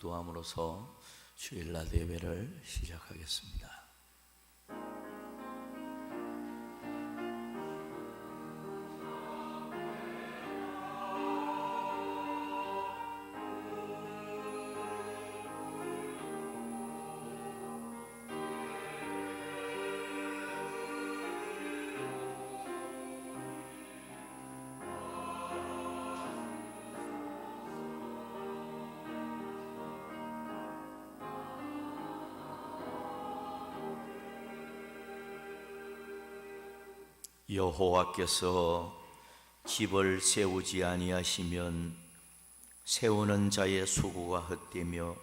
기도함으로써 주일날 예배를 시작하겠습니다. 여호와께서 집을 세우지 아니하시면 세우는 자의 수고가 헛되며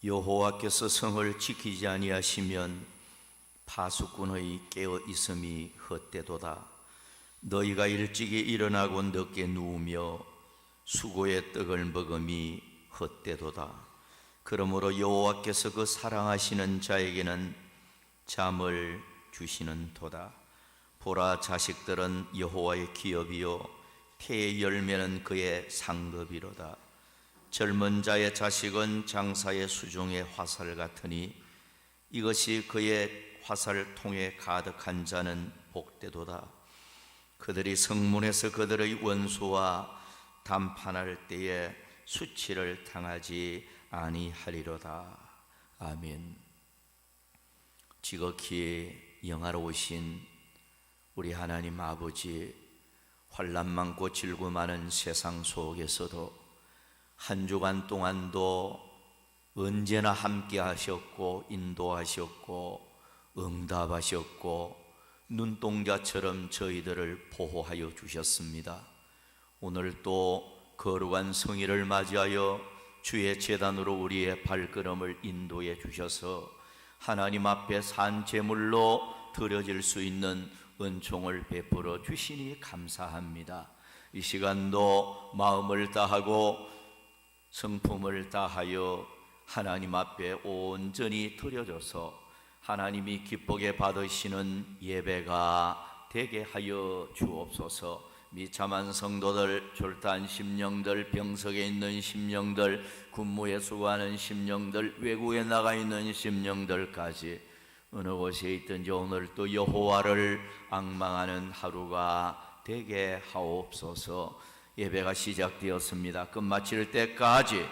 여호와께서 성을 지키지 아니하시면 파수꾼의 깨어 있음이 헛되도다. 너희가 일찍이 일어나고 늦게 누우며 수고의 떡을 먹음이 헛되도다. 그러므로 여호와께서 그 사랑하시는 자에게는 잠을 주시는 도다. 보라, 자식들은 여호와의 기업이요 태의 열매는 그의 상급이로다. 젊은 자의 자식은 장사의 수종의 화살 같으니 이것이 그의 화살통에 가득한 자는 복되도다. 그들이 성문에서 그들의 원수와 담판할 때에 수치를 당하지 아니하리로다. 아멘. 지극히 영화로우신 우리 하나님 아버지, 환난 많고 질고 많은 세상 속에서도 한 주간 동안도 언제나 함께 하셨고 인도하셨고 응답하셨고 눈동자처럼 저희들을 보호하여 주셨습니다. 오늘 또 거룩한 성일을 맞이하여 주의 제단으로 우리의 발걸음을 인도해 주셔서 하나님 앞에 산 제물로 드려질 수 있는 은총을 베풀어 주시니 감사합니다. 이 시간도 마음을 다하고 성품을 다하여 하나님 앞에 온전히 드려져서 하나님이 기쁘게 받으시는 예배가 되게 하여 주옵소서. 미참한 성도들, 졸탄 심령들, 병석에 있는 심령들, 군무에 수고하는 심령들, 외국에 나가 있는 심령들까지 어느 곳에 있든지 오늘 또 여호와를 앙망하는 하루가 되게 하옵소서. 예배가 시작되었습니다. 끝마칠 때까지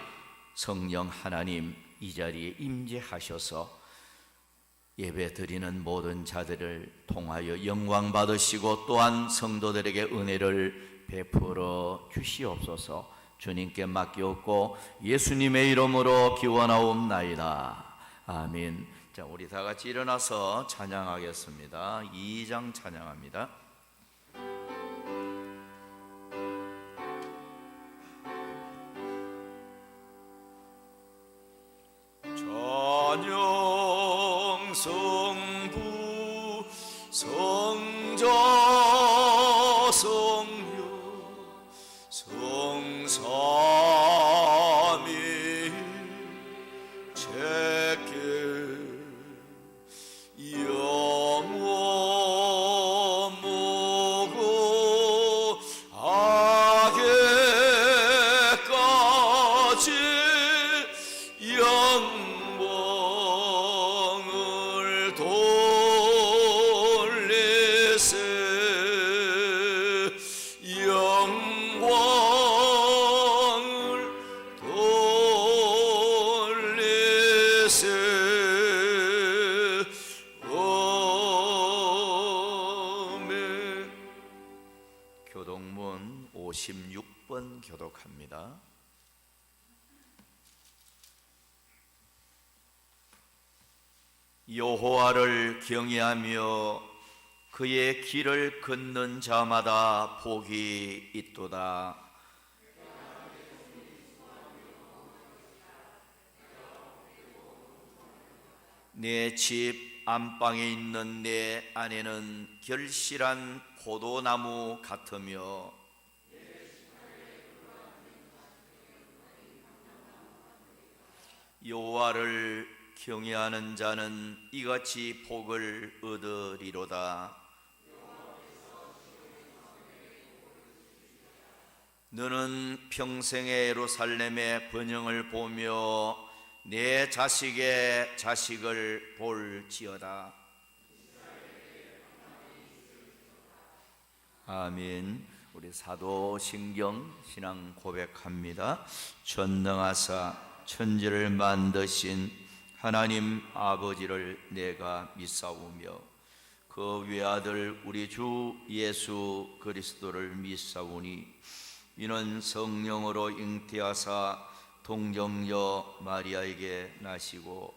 성령 하나님 이 자리에 임재하셔서 예배 드리는 모든 자들을 통하여 영광 받으시고 또한 성도들에게 은혜를 베풀어 주시옵소서. 주님께 맡기옵고 예수님의 이름으로 기원하옵나이다. 아멘. 자, 우리 다 같이 일어나서 찬양하겠습니다. 2장 찬양합니다. 찬양 성부 성자 성녀 성삼위 제께 영원 모고 악에까지 영광을 돌리세 영광을 돌리세. 교동문 56번 교독합니다. 여호와를 경외하며 그의 길을 걷는 자마다 복이 있도다. 내 집 안방에 있는 내 아내는 결실한 포도나무 같으며 여호와를 경외하는 자는 이같이 복을 얻으리로다. 너는 평생의 예루살렘의 번영을 보며 내 자식의 자식을 볼지어다. 아멘. 우리 사도신경 신앙 고백합니다. 전능하사 천지를 만드신 하나님 아버지를 내가 믿사오며 그 외아들 우리 주 예수 그리스도를 믿사오니 이는 성령으로 잉태하사 동정녀 마리아에게 나시고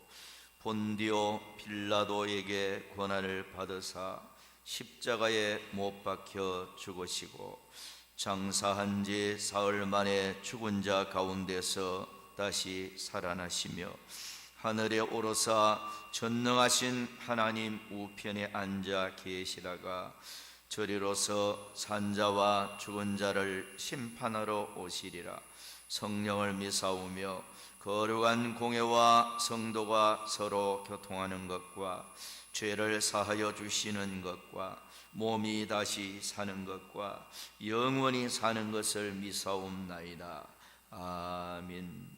본디오 빌라도에게 고난을 받으사 십자가에 못 박혀 죽으시고 장사한 지 사흘 만에 죽은 자 가운데서 다시 살아나시며 하늘에 오르사 전능하신 하나님 우편에 앉아 계시다가 저리로서 산자와 죽은 자를 심판하러 오시리라. 성령을 믿사오며 거룩한 공회와 성도가 서로 교통하는 것과 죄를 사하여 주시는 것과 몸이 다시 사는 것과 영원히 사는 것을 믿사옵나이다. 아멘.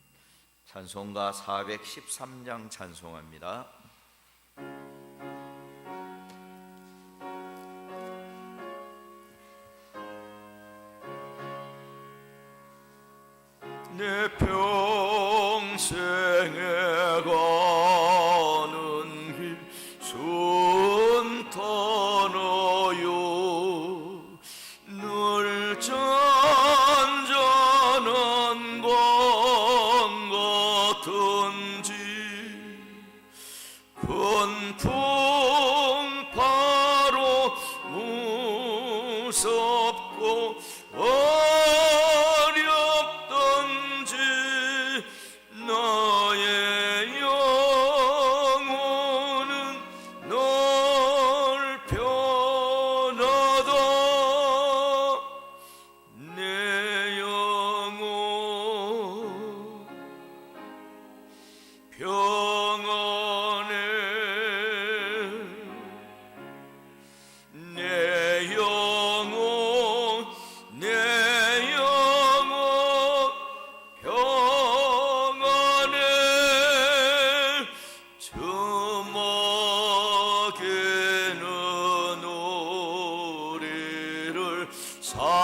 찬송가 413장 찬송합니다. 내 평생에 가는 길 순탄하여 늘 잔잔한 강 같은지 큰 풍파로 무섭고 어렵던지 나의 영혼은 널 편하다. 내 영혼 평안해. 내 영혼 평안해. 저막에는 노래를 삼키려고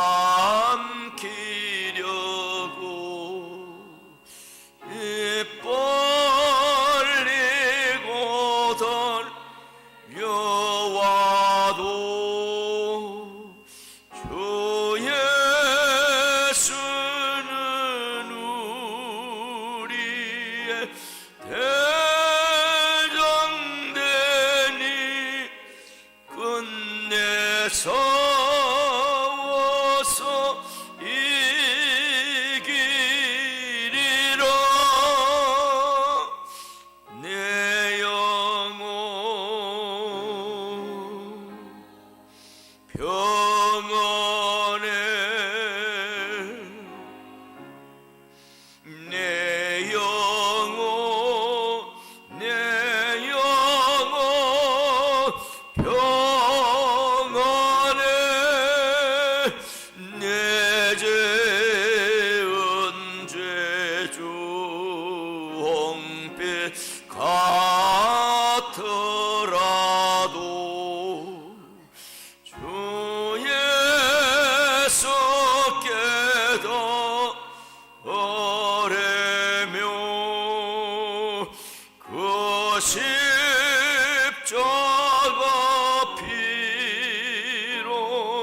입 벌리고 달려와도 주 예수는 우리의 대장되니 끝내 싸워서 이기리라. 내 영혼 평안해. 내 영혼 평안해. 내 죄은 죄종빛 같더라도 주 예수께다 아뢰며 그 십자가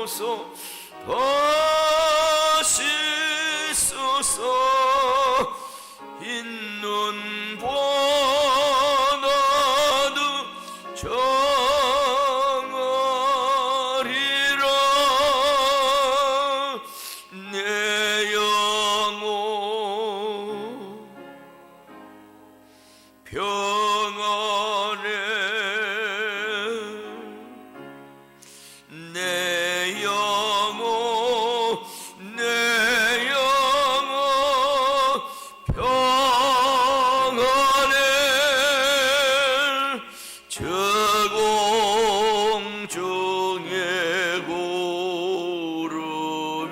피로써 다시 씻어서 있는 보나도 정하리라. 내 영혼 평안해. 내 영혼 평안해. 저공 중에 구름이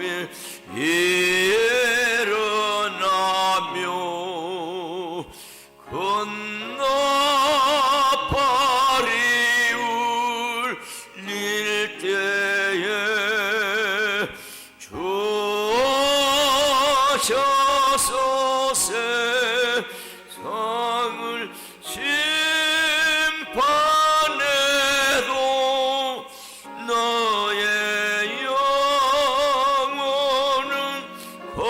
하셔서 세상을 심판해도 너의 영혼은 겁없으리.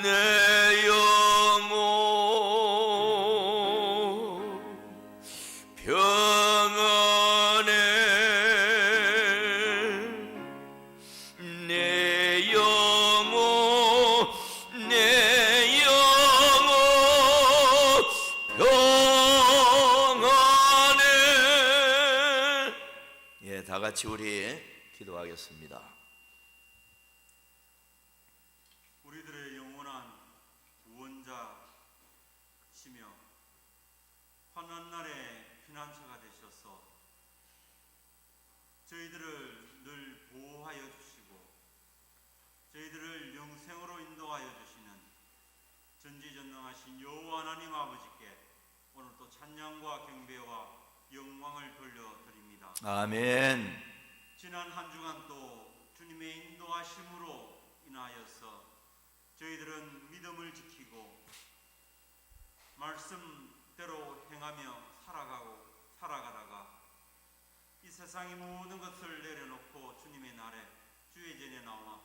내 영혼 평안해. 내 영혼 평안해. 예, 다 같이 우리 기도하겠습니다. 우리들의 영원한 구원자시며 환난 날에 피난처가 되셔서 저희들을 늘 보호하여 주시고 저희들을 영생으로 인도하여 주시는 전지전능하신 여호와 하나님 아버지께 오늘도 찬양과 경배와 영광을 돌려드립니다. 아멘. 지난 한 주간 또 주님의 인도하심으로 인하여서 저희들은 믿음을 지키고 말씀대로 행하며 살아가다가 이 세상의 모든 것을 내려놓고 주님의 날에 주의 전에 나와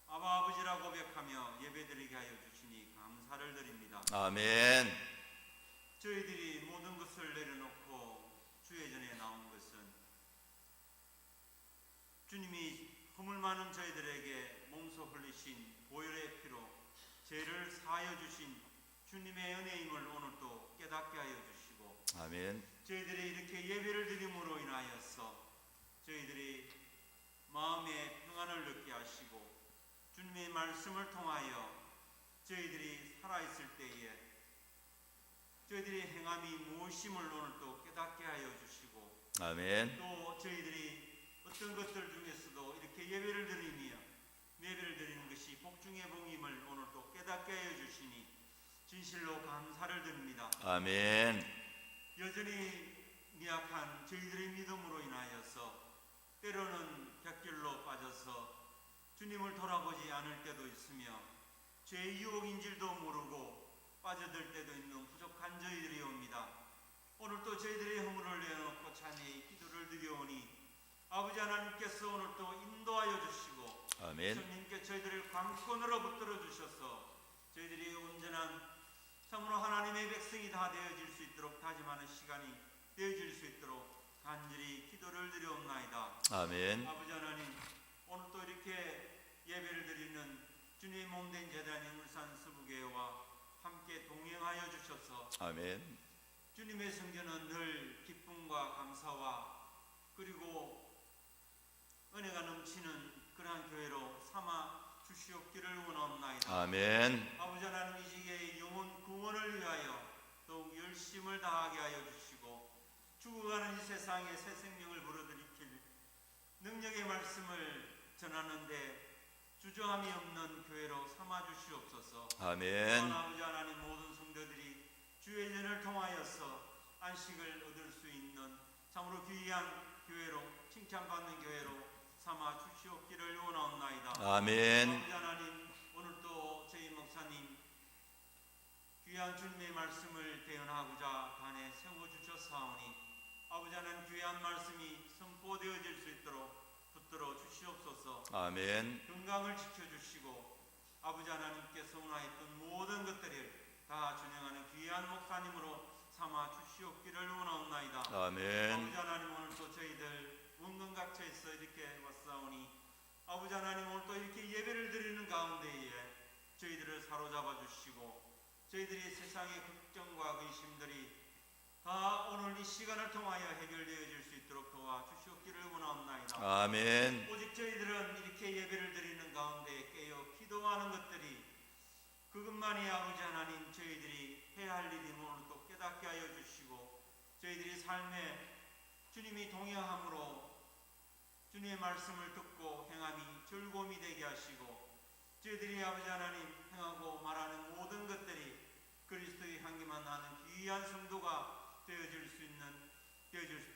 아버지라 고백하며 예배드리게 하여 주시니 감사를 드립니다. 아멘. 저희들이 모든 것을 내려놓고 주의 전에 나온 것은 주님이 허물 많은 저희들에게 몸소 흘리신 보혈의 피로 죄를 사하여 주신 주님의 은혜임을 오늘도 깨닫게 하여 주시고 아멘. 저희들이 이렇게 예배를 드림으로 인하여서 저희들이 마음의 평안을 느끼게 하시고 주님의 말씀을 통하여 저희들이 살아있을 때에 저희들이 행함이 무엇임을 오늘도 깨닫게 하여 주시고 아멘. 또 저희들이 어떤 것들 중에서도 이렇게 예배를 드리며 예배를 드리는 것이 복중의 복임을 오늘도 깨닫게 하여 주시니 진실로 감사를 드립니다. 아멘. 여전히 미약한 저희들의 믿음으로 인하여서 때로는 곁길로 빠져서 주님을 돌아보지 않을 때도 있으며 죄의 유혹인 줄도 모르고 빠져들 때도 있는 부족한 저희들이 옵니다. 오늘 또 저희들의 허물을 내어놓고 찬양의 기도를 드려오니 아버지 하나님께서 오늘 또 인도하여 주시고 아멘. 주님께 저희들을 관건으로 붙들어 주셔서 저희들이 온전한 참으로 하나님의 백성이 다 되어질 수 있도록 다짐하는 시간이 되어질 수 있도록 간절히 기도를 드려옵나이다. 아멘. 아버지 하나님, 오늘 또 이렇게 예배를 드리는 주님의 몸된 제단인 울산 서부교회와 함께 동행하여 주셔서 아멘. 주님의 성전은 늘 기쁨과 감사와 그리고 은혜가 넘치는 그러한 교회로 삼아 주시옵기를 원하옵나이다. 아멘. 아버지 하나님, 이 시기에 영혼 구원을 위하여 더욱 열심을 다하게 하여 주시고 죽어가는 이 세상에 새 생명을 불어들이킬 능력의 말씀을 전하는데 주저함이 없는 교회로 삼아 주시옵소서. 아멘. 아버지 하나님, 모든 성도들이 주의 전을 통하여서 안식을 얻을 수 있는 참으로 귀한 교회로 칭찬받는 교회로 삼아 주시옵기를 원하옵나이다. 아멘. 아버지 하나님, 오늘 또 저희 목사님 귀한 주님의 말씀을 대언하고자 단에 세워주셨사오니 아버지 하나님, 귀한 말씀이 선포되어질 수 있도록 붙들어 주시옵소서. 아멘. 건강을 지켜주시고 아버지 하나님께서 원하였던 모든 것들을 다 준행하는 귀한 목사님으로 삼아 주시옵기를 원하옵나이다. 아멘. 아버지 하나님, 오늘 또 저희들 원근각처에서 이렇게 왔사오니 아버지 하나님, 오늘 또 이렇게 예배를 드리는 가운데에 저희들을 사로잡아 주시고 저희들이 세상의 걱정과 근심들이 다 오늘 이 시간을 통하여 해결되어질 수 있도록 도와주시옵기를 원하옵나이다. 아멘. 오직 저희들은 이렇게 예배를 드리는 가운데 깨어 기도하는 것들이 그것만이 아버지 하나님 저희들이 해야 할 일임을 오늘 또 깨닫게 하여 주시고 저희들이 삶에 주님이 동행함으로 주님의 말씀을 듣고 행함이 즐거움이 되게 하시고 저희들이 아버지 하나님 행하고 말하는 모든 것들이 그리스도의 향기만 나는 귀한 성도가 되어질 수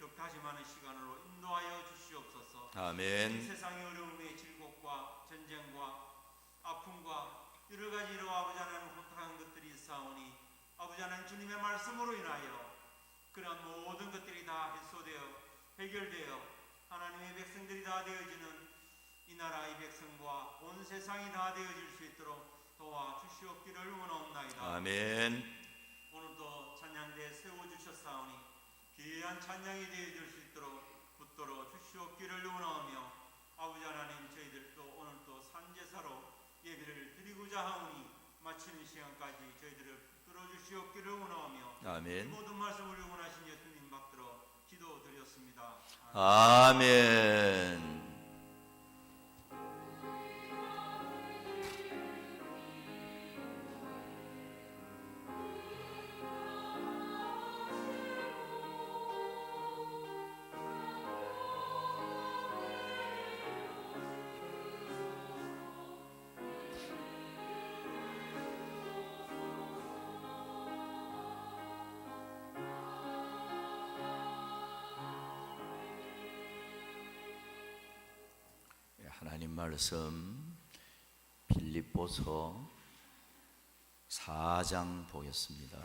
있도록 다짐하는 시간으로 인도하여 주시옵소서. 아멘. 세상의 어려움의 질곡과 전쟁과 아픔과 여러 가지로 아버지 하나님 호통한 것들이 있사오니 아버지 하나님 주님의 말씀으로 인하여 그런 모든 것들이 다 해소되어 해결되어 하나님의 백성들이 다 되어지는 이 나라 이 백성과 온 세상이 다 되어질 수 있도록 도와주시옵기를 원하옵나이다. 아멘. 오늘도 찬양대 세워주셨사오니 귀한 찬양이 되어질 수 있도록 붙들어 주시옵기를 원하오며 아버지 하나님 저희들도 오늘 또 산제사로 예배를 드리고자 하오니 마치는 시간까지 저희들을 붙들어 주시옵기를 원하오며 아멘. 모든 말씀을 원하신 예수님 받들어 기도드렸습니다. 아멘. 하나님 말씀 빌립보서 4장 보겠습니다.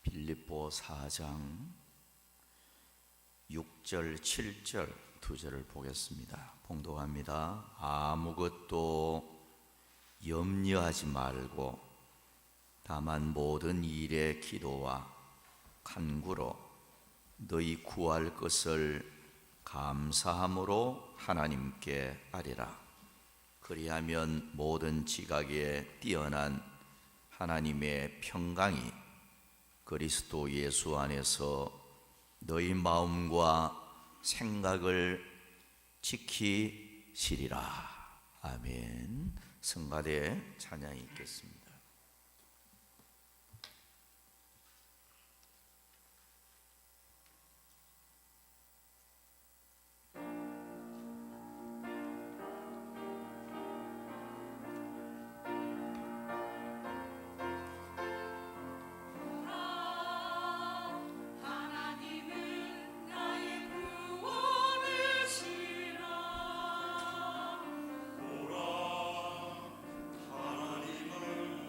빌립보 4장 6절 7절 두 절을 보겠습니다. 봉독합니다. 아무것도 염려하지 말고 다만 모든 일에 기도와 간구로 너희 구할 것을 감사함으로 하나님께 아뢰라. 그리하면 모든 지각에 뛰어난 하나님의 평강이 그리스도 예수 안에서 너희 마음과 생각을 지키시리라. 아멘. 성가대 찬양이 있겠습니다. 하나님은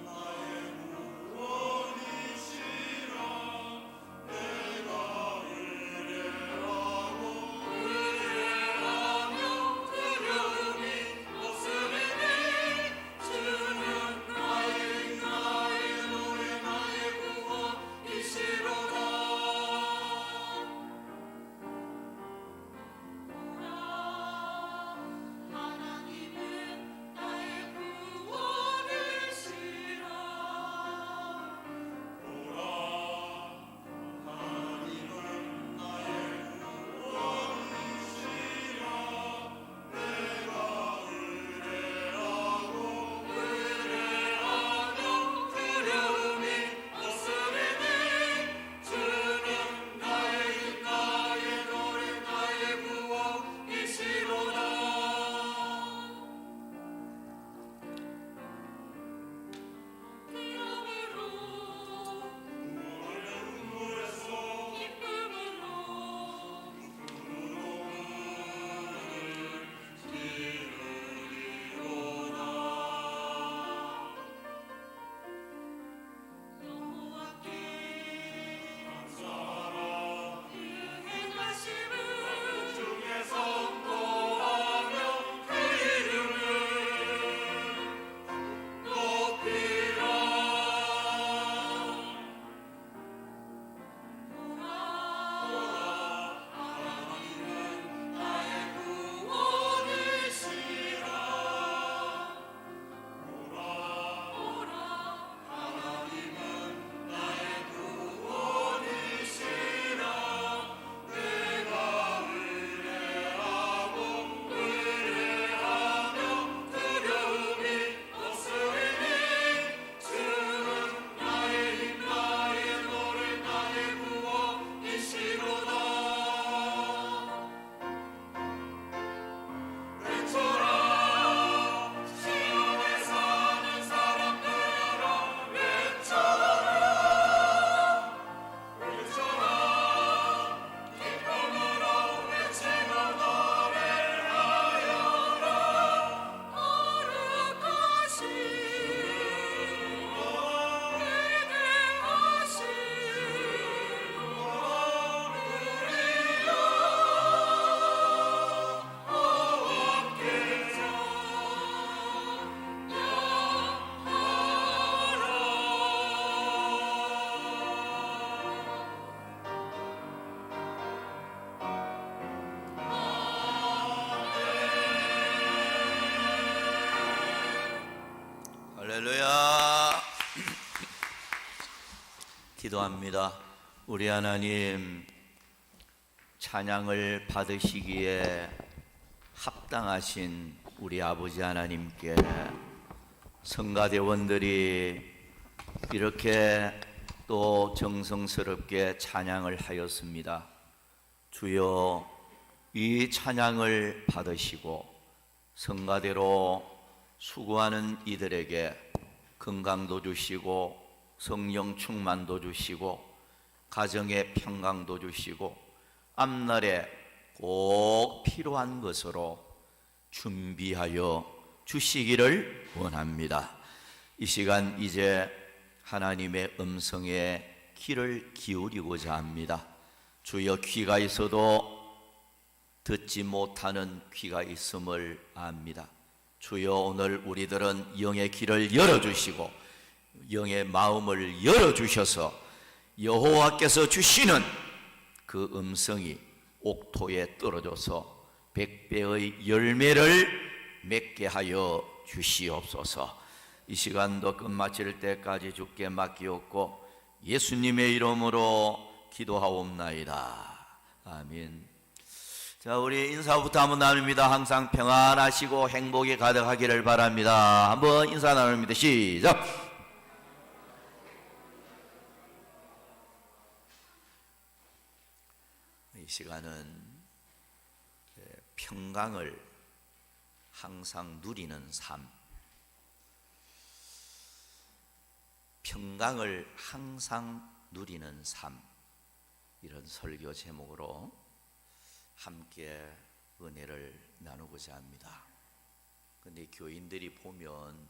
기도합니다. 우리 하나님, 찬양을 받으시기에 합당하신 우리 아버지 하나님께 성가대원들이 이렇게 또 정성스럽게 찬양을 하였습니다. 주여, 이 찬양을 받으시고 성가대로 수고하는 이들에게 건강도 주시고 성령 충만도 주시고 가정의 평강도 주시고 앞날에 꼭 필요한 것으로 준비하여 주시기를 원합니다. 이 시간 이제 하나님의 음성에 귀를 기울이고자 합니다. 주여, 귀가 있어도 듣지 못하는 귀가 있음을 압니다. 주여, 오늘 우리들은 영의 귀를 열어주시고 영의 마음을 열어주셔서 여호와께서 주시는 그 음성이 옥토에 떨어져서 100배의 열매를 맺게 하여 주시옵소서. 이 시간도 끝마칠 때까지 주께 맡기옵고 예수님의 이름으로 기도하옵나이다. 아멘. 자, 우리 인사부터 한번 나눕니다. 항상 평안하시고 행복이 가득하기를 바랍니다. 한번 인사 나눕니다. 시작. 이 시간은 평강을 항상 누리는 삶, 평강을 항상 누리는 삶, 이런 설교 제목으로 함께 은혜를 나누고자 합니다. 근데 교인들이 보면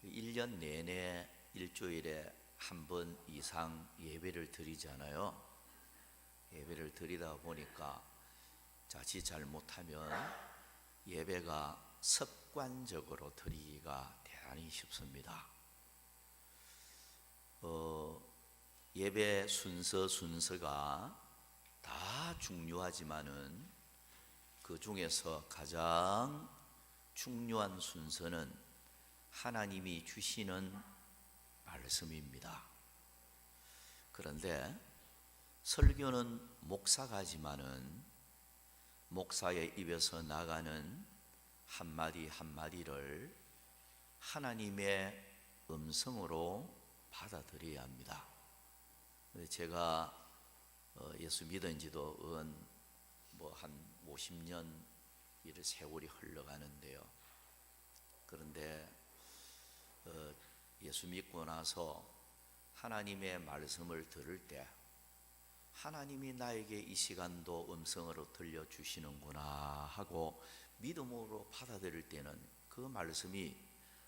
1년 내내 일주일에 한 번 이상 예배를 드리잖아요. 예배를 드리다 보니까 자칫 잘못하면 예배가 습관적으로 드리기가 대단히 쉽습니다. 예배 순서가 다 중요하지만은 그 중에서 가장 중요한 순서는 하나님이 주시는 말씀입니다. 그런데 설교는 목사가 하지만은 목사의 입에서 나가는 한마디 한마디를 하나님의 음성으로 받아들여야 합니다. 제가 예수 믿은 지도 한 50년 이런 세월이 흘러가는데요. 그런데 예수 믿고 나서 하나님의 말씀을 들을 때 하나님이 나에게 이 시간도 음성으로 들려주시는구나 하고 믿음으로 받아들일 때는 그 말씀이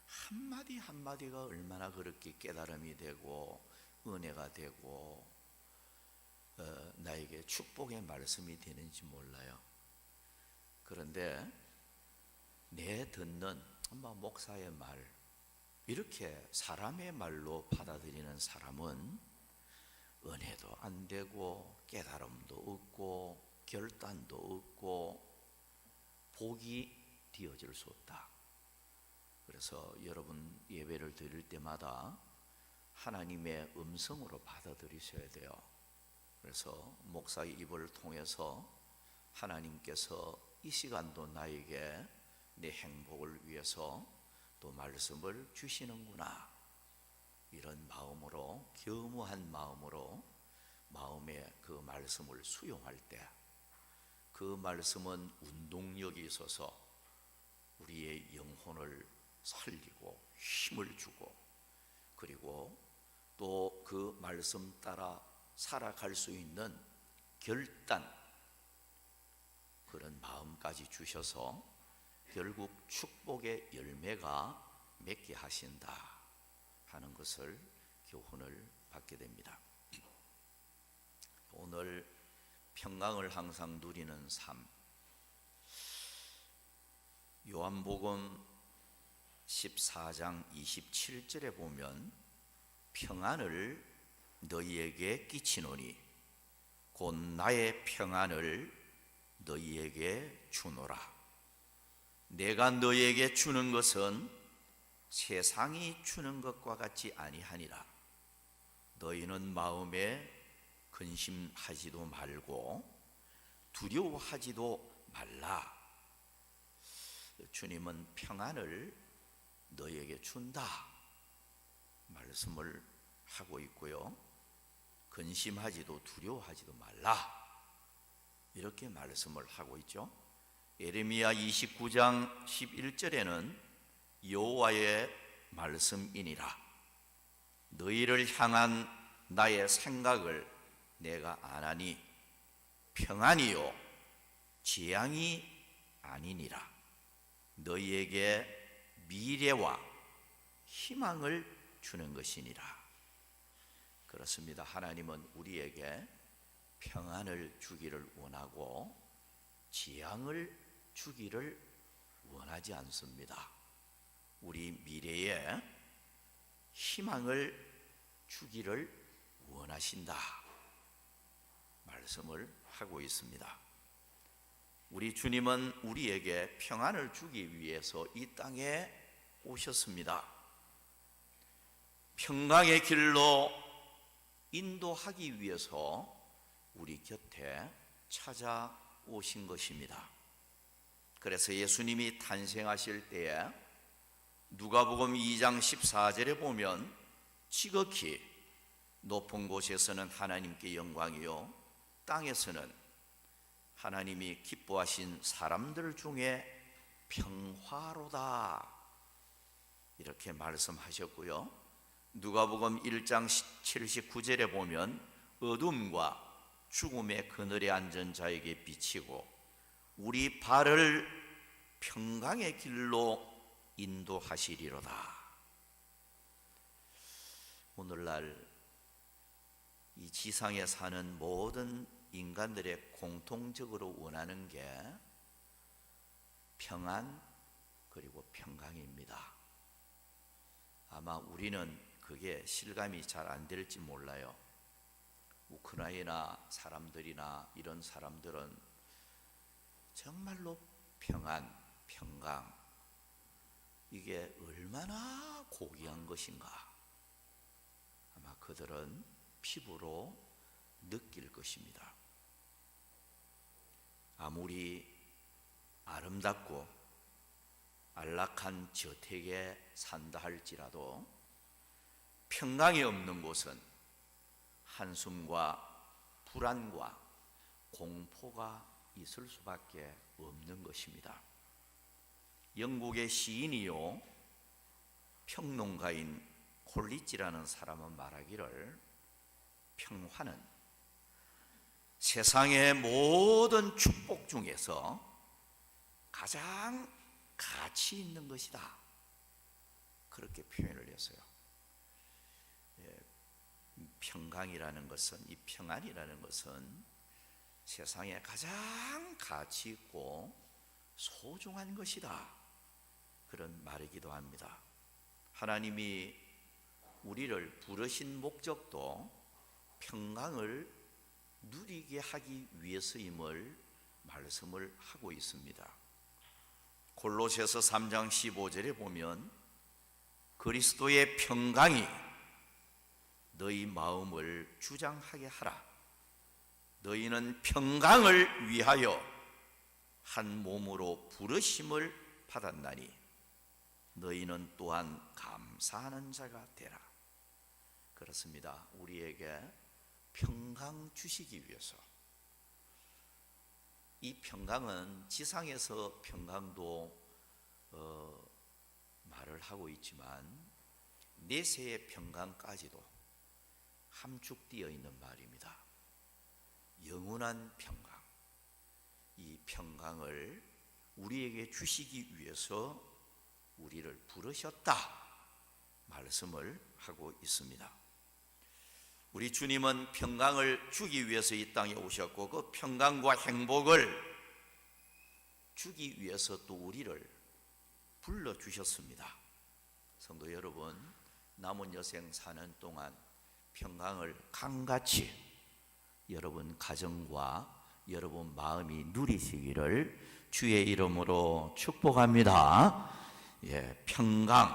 한마디 한마디가 얼마나 그렇게 깨달음이 되고 은혜가 되고 나에게 축복의 말씀이 되는지 몰라요. 그런데 내 듣는 목사의 말, 이렇게 사람의 말로 받아들이는 사람은 은혜도 안 되고 깨달음도 없고 결단도 없고 복이 되어질 수 없다. 그래서 여러분 예배를 드릴 때마다 하나님의 음성으로 받아들이셔야 돼요. 그래서 목사의 입을 통해서 하나님께서 이 시간도 나에게 내 행복을 위해서 또 말씀을 주시는구나, 이런 마음으로, 겸허한 마음으로 마음에 그 말씀을 수용할 때 그 말씀은 운동력이 있어서 우리의 영혼을 살리고 힘을 주고, 그리고 또 그 말씀 따라 살아갈 수 있는 결단, 그런 마음까지 주셔서 결국 축복의 열매가 맺게 하신다 하는 것을 교훈을 받게 됩니다. 오늘 평강을 항상 누리는 삶, 요한복음 14장 27절에 보면 평안을 너희에게 끼치노니 곧 나의 평안을 너희에게 주노라. 내가 너희에게 주는 것은 세상이 주는 것과 같지 아니하니라. 너희는 마음에 근심하지도 말고 두려워하지도 말라. 주님은 평안을 너희에게 준다 말씀을 하고 있고요, 근심하지도 두려워하지도 말라 이렇게 말씀을 하고 있죠. 예레미야 29장 11절에는 여호와의 말씀이니라. 너희를 향한 나의 생각을 내가 아나니 평안이요 재앙이 아니니라. 너희에게 미래와 희망을 주는 것이니라. 그렇습니다. 하나님은 우리에게 평안을 주기를 원하고 재앙을 주기를 원하지 않습니다. 우리 미래에 희망을 주기를 원하신다 말씀을 하고 있습니다. 우리 주님은 우리에게 평안을 주기 위해서 이 땅에 오셨습니다. 평강의 길로 인도하기 위해서 우리 곁에 찾아오신 것입니다. 그래서 예수님이 탄생하실 때에 누가복음 2장 14절에 보면 지극히 높은 곳에서는 하나님께 영광이요 땅에서는 하나님이 기뻐하신 사람들 중에 평화로다 이렇게 말씀하셨고요, 누가복음 1장 79절에 보면 어둠과 죽음의 그늘에 앉은 자에게 비치고 우리 발을 평강의 길로 인도하시리로다. 오늘날 이 지상에 사는 모든 인간들의 공통적으로 원하는 게 평안 그리고 평강입니다. 아마 우리는 그게 실감이 잘 안 될지 몰라요. 우크라이나 사람들이나 이런 사람들은 정말로 평안, 평강 이게 얼마나 고귀한 것인가 아마 그들은 피부로 느낄 것입니다. 아무리 아름답고 안락한 저택에 산다 할지라도 평강이 없는 곳은 한숨과 불안과 공포가 있을 수밖에 없는 것입니다. 영국의 시인이요 평론가인 콜리지라는 사람은 말하기를 평화는 세상의 모든 축복 중에서 가장 가치 있는 것이다 그렇게 표현을 했어요. 평강이라는 것은, 이 평안이라는 것은 세상에 가장 가치 있고 소중한 것이다 그런 말이기도 합니다. 하나님이 우리를 부르신 목적도 평강을 누리게 하기 위해서임을 말씀을 하고 있습니다. 골로새서 3장 15절에 보면 그리스도의 평강이 너희 마음을 주장하게 하라. 너희는 평강을 위하여 한 몸으로 부르심을 받았나니 너희는 또한 감사하는 자가 되라. 그렇습니다. 우리에게 평강 주시기 위해서. 이 평강은 지상에서 평강도 말을 하고 있지만 내세의 평강까지도 함축되어 있는 말입니다. 영원한 평강, 이 평강을 우리에게 주시기 위해서 우리를 부르셨다 말씀을 하고 있습니다. 우리 주님은 평강을 주기 위해서 이 땅에 오셨고 그 평강과 행복을 주기 위해서 또 우리를 불러주셨습니다. 성도 여러분, 남은 여생 사는 동안 평강을 강같이 여러분 가정과 여러분 마음이 누리시기를 주의 이름으로 축복합니다. 평강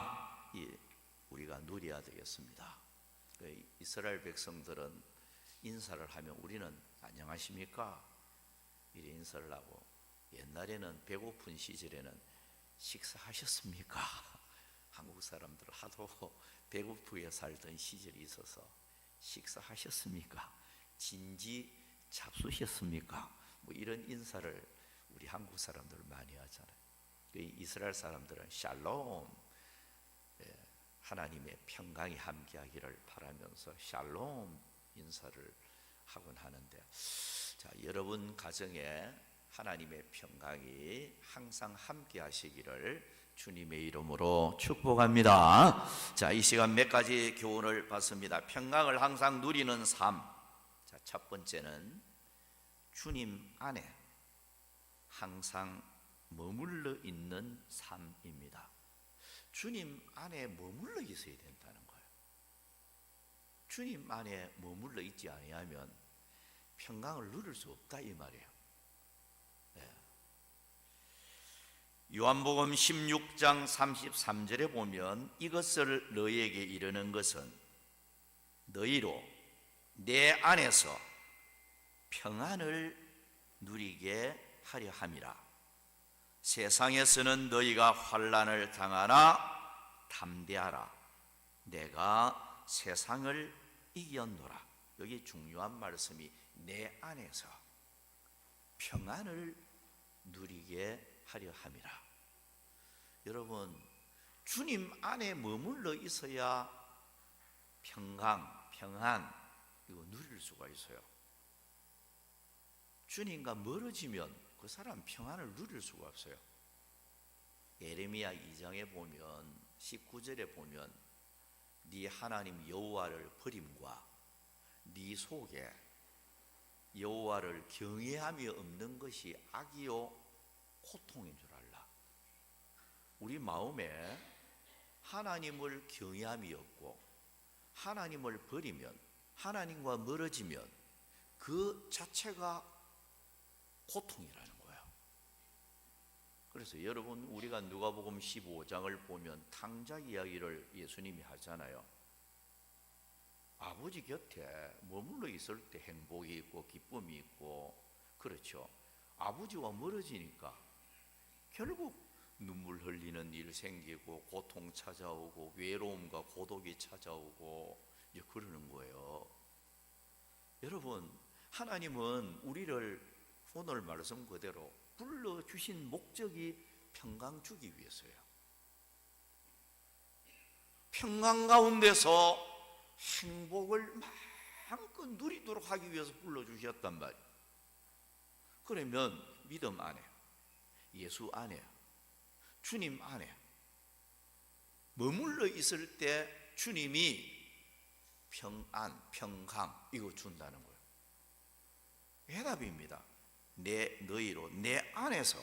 우리가 누려야 되겠습니다. 이스라엘 백성들은 인사를 하면 우리는 안녕하십니까? 이래 인사를 하고, 옛날에는 배고픈 시절에는 식사하셨습니까? 한국 사람들 하도 배고프게 살던 시절이 있어서 식사하셨습니까? 진지 잡수셨습니까? 뭐 이런 인사를 우리 한국 사람들 많이 하잖아요. 이스라엘 사람들은 샬롬, 하나님의 평강이 함께하기를 바라면서 샬롬 인사를 하곤 하는데, 자, 여러분 가정에 하나님의 평강이 항상 함께하시기를 주님의 이름으로 축복합니다. 자, 이 시간 몇 가지 교훈을 받습니다. 평강을 항상 누리는 삶. 자, 첫 번째는 주님 안에 항상 머물러 있는 삶입니다. 주님 안에 머물러 있어야 된다는 거예요. 주님 안에 머물러 있지 아니하면 평강을 누릴 수 없다 이 말이에요. 네. 요한복음 16장 33절에 보면 이것을 너희에게 이르는 것은 너희로 내 안에서 평안을 누리게 하려 함이라. 세상에서는 너희가 환난을 당하나 담대하라. 내가 세상을 이겼노라. 여기 중요한 말씀이 내 안에서 평안을 누리게 하려 함이라. 여러분, 주님 안에 머물러 있어야 평안 이거 누릴 수가 있어요. 주님과 멀어지면 그 사람 평안을 누릴 수가 없어요. 예레미야 2장에 보면 19절에 보면 네 하나님 여호와를 버림과 네 속에 여호와를 경외함이 없는 것이 악이요 고통인 줄 알라. 우리 마음에 하나님을 경외함이 없고 하나님을 버리면, 하나님과 멀어지면 그 자체가 고통이라는 거예요. 그래서 여러분, 우리가 누가복음 15장을 보면 탕자 이야기를 예수님이 하잖아요. 아버지 곁에 머물러 있을 때 행복이 있고 기쁨이 있고, 그렇죠. 아버지와 멀어지니까 결국 눈물 흘리는 일 생기고 고통 찾아오고 외로움과 고독이 찾아오고 이제 그러는 거예요. 여러분, 하나님은 우리를 오늘 말씀 그대로 불러주신 목적이 평강 주기 위해서예요. 평강 가운데서 행복을 마음껏 누리도록 하기 위해서 불러주셨단 말이에요. 그러면 믿음 안에, 예수 안에, 주님 안에 머물러 있을 때 주님이 평안, 평강 이거 준다는 거예요. 해답입니다. 너희로 내 안에서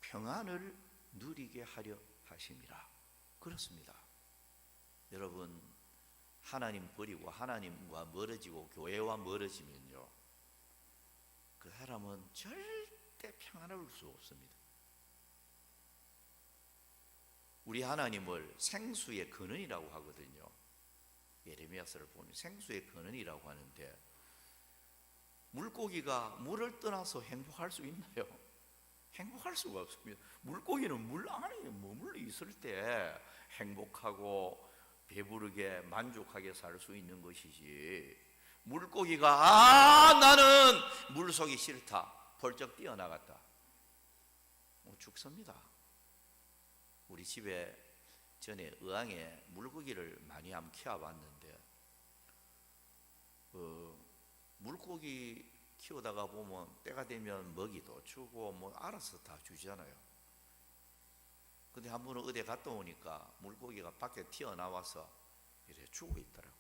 평안을 누리게 하려 하심이라. 그렇습니다. 여러분, 하나님 버리고 하나님과 멀어지고 교회와 멀어지면요, 그 사람은 절대 평안을 얻을 수 없습니다. 우리 하나님을 생수의 근원이라고 하거든요. 예레미야서를 보면 생수의 근원이라고 하는데, 물고기가 물을 떠나서 행복할 수 있나요? 행복할 수가 없습니다. 물고기는 물 안에 머물러 있을 때 행복하고 배부르게 만족하게 살 수 있는 것이지, 물고기가 나는 물속이 싫다 벌쩍 뛰어나갔다 죽습니다. 우리 집에 전에 의왕에 물고기를 많이 한번 키워봤는데, 물고기 키우다가 보면 때가 되면 먹이도 주고 뭐 알아서 다 주잖아요. 근데 한 번은 어디 갔다 오니까 물고기가 밖에 튀어나와서 이래 죽어 있더라고.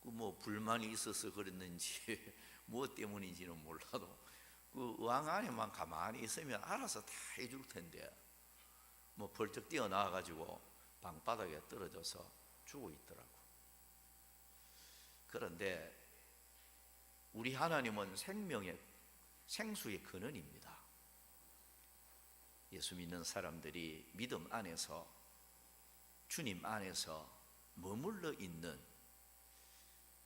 그 뭐 불만이 있어서 그랬는지 뭐 때문인지는 몰라도 그 의왕 안에만 가만히 있으면 알아서 다 해줄 텐데 뭐 벌쩍 뛰어나와 가지고 방바닥에 떨어져서 죽어 있더라고. 그런데 우리 하나님은 생명의 생수의 근원입니다. 예수 믿는 사람들이 믿음 안에서, 주님 안에서 머물러 있는,